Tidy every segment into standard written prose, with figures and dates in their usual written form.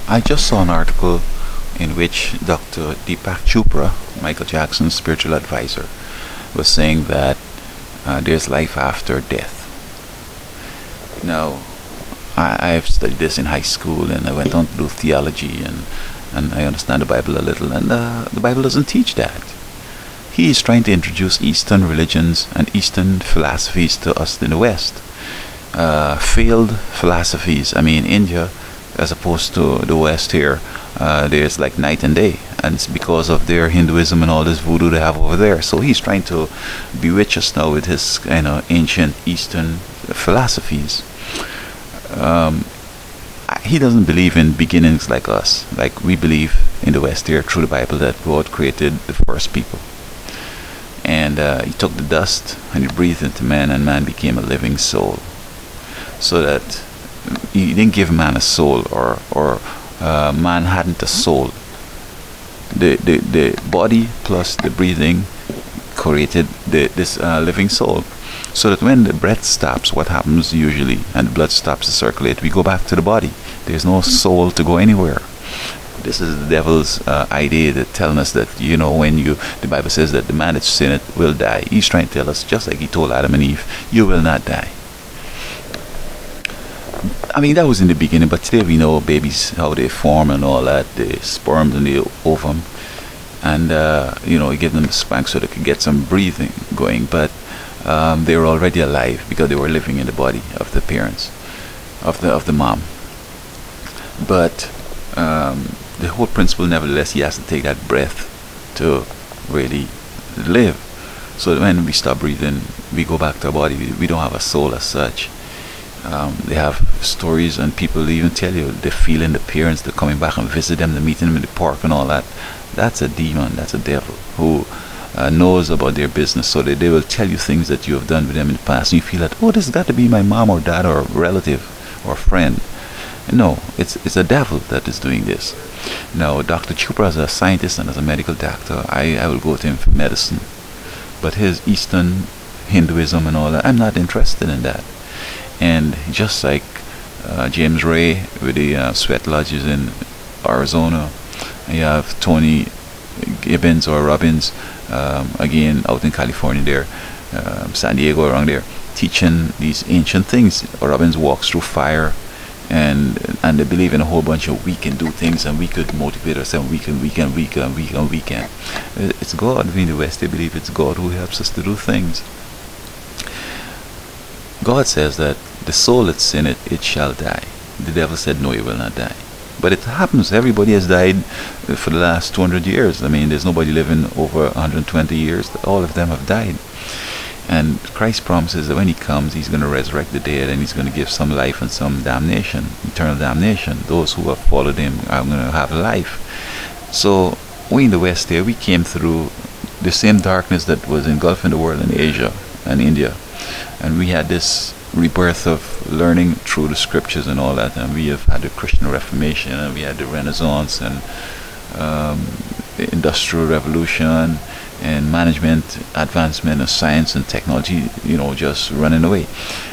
I just saw an article in which Dr. Deepak Chopra, Michael Jackson's spiritual advisor, was saying that there's life after death. Now, I've studied this in high school, and I went on to do theology, and I understand the Bible a little, and the Bible doesn't teach that. He is trying to introduce Eastern religions and Eastern philosophies to us in the West. Failed philosophies. I mean, India, as opposed to the West here, there's like night and day, and it's because of their Hinduism and all this voodoo they have over there. So he's trying to bewitch us now with his ancient Eastern philosophies. He doesn't believe in beginnings like us. Like we believe in the West here through the Bible that God created the first people, and he took the dust and he breathed into man, and man became a living soul. So that he didn't give man a soul, or man hadn't a soul. The body plus the breathing created this living soul. So that when the breath stops, what happens usually, and the blood stops to circulate, we go back to the body. There's no soul to go anywhere. This is the devil's idea, that telling us that, when the Bible says that the man that sinneth will die. He's trying to tell us, just like he told Adam and Eve, you will not die. I mean, that was in the beginning, but today we know babies, how they form and all that, the sperm and the ovum, and you give them a spank so they can get some breathing going, but they were already alive because they were living in the body of the parents, of the mom. But the whole principle, nevertheless, he has to take that breath to really live. So that when we stop breathing, we go back to our body. We don't have a soul as such. They have stories, and people even tell you they feel in the parents, they're coming back and visit them, they're meeting them in the park and all that. That's a demon, that's a devil who knows about their business, so they will tell you things that you have done with them in the past, and you feel that, oh, this has got to be my mom or dad or relative or friend. No, it's a devil that is doing this. Now, Dr. Chopra, as a scientist and as a medical doctor, I will go to him for medicine, but his Eastern Hinduism and all that, I'm not interested in that. And just like James Ray with the sweat lodges in Arizona, you have Tony Gibbons or Robbins, again out in California there, San Diego around there, teaching these ancient things. Robbins walks through fire, and they believe in a whole bunch of we can do things, and we could motivate ourselves, we can. It's God. In the West, they believe it's God who helps us to do things. God says that the soul that's sinneth, it shall die. The devil said, no, you will not die. But it happens. Everybody has died for the last 200 years. I mean, there's nobody living over 120 years. All of them have died. And Christ promises that when he comes, he's going to resurrect the dead, and he's going to give some life and some damnation, eternal damnation. Those who have followed him are going to have life. So we in the West here, we came through the same darkness that was engulfing the world in Asia and India. And we had this rebirth of learning through the scriptures and all that, and we have had the Christian Reformation, and we had the Renaissance, and the Industrial Revolution, and management advancement of science and technology, just running away.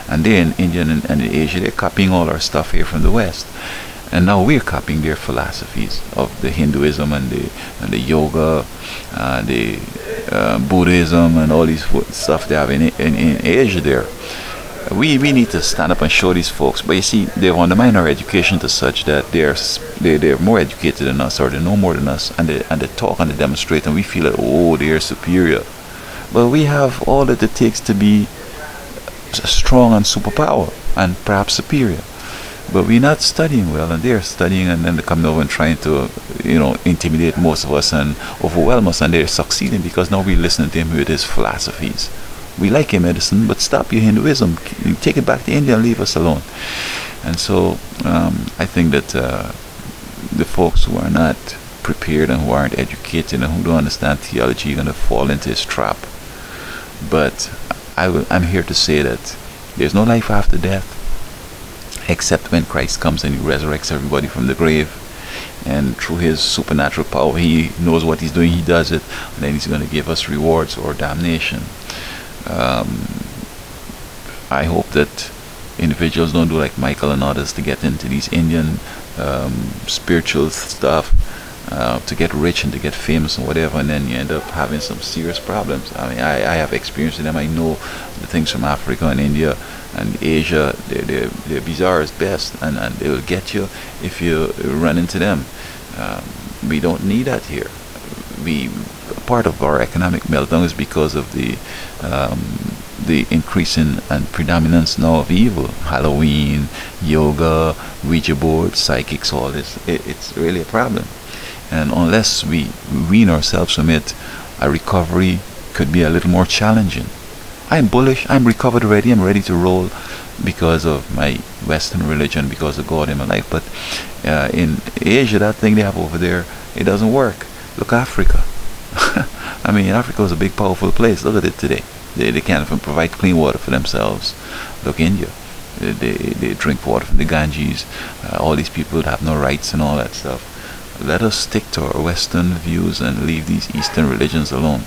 And they in India and in Asia, they're copying all our stuff here from the West, and now we're copying their philosophies of the Hinduism and the yoga, the Buddhism, and all these stuff they have in Asia there. We need to stand up and show these folks. But you see, they've undermined our education to such that they're more educated than us, or they know more than us, and they talk and they demonstrate, and we feel that, oh, they're superior. But we have all that it takes to be strong and superpower, and perhaps superior. But we're not studying well, and they're studying, and then they're coming over and trying to, intimidate most of us and overwhelm us, and they're succeeding because now we're listening to him with his philosophies. We like your medicine, but stop your Hinduism. You take it back to India and leave us alone. And so I think that the folks who are not prepared and who aren't educated and who don't understand theology are going to fall into his trap. But I'm here to say that there's no life after death, except when Christ comes and he resurrects everybody from the grave. And through his supernatural power, he knows what he's doing, he does it, and then he's going to give us rewards or damnation. I hope that individuals don't do like Michael and others to get into these Indian spiritual stuff, to get rich and to get famous and whatever, and then you end up having some serious problems. I mean, I have experience with them. I know the things from Africa and India and Asia. They're bizarre as best, and they will get you if you run into them. We don't need that here. We Part of our economic meltdown is because of the increasing and predominance now of evil. Halloween, yoga, Ouija boards, psychics, all this. It's really a problem. And unless we wean ourselves from it, a recovery could be a little more challenging. I'm bullish. I'm recovered already. I'm ready to roll because of my Western religion, because of God in my life. But in Asia, that thing they have over there, it doesn't work. Look, Africa. I mean, Africa is a big, powerful place. Look at it today. They can't even provide clean water for themselves. Look, India. They drink water from the Ganges. All these people have no rights and all that stuff. Let us stick to our Western views and leave these Eastern religions alone.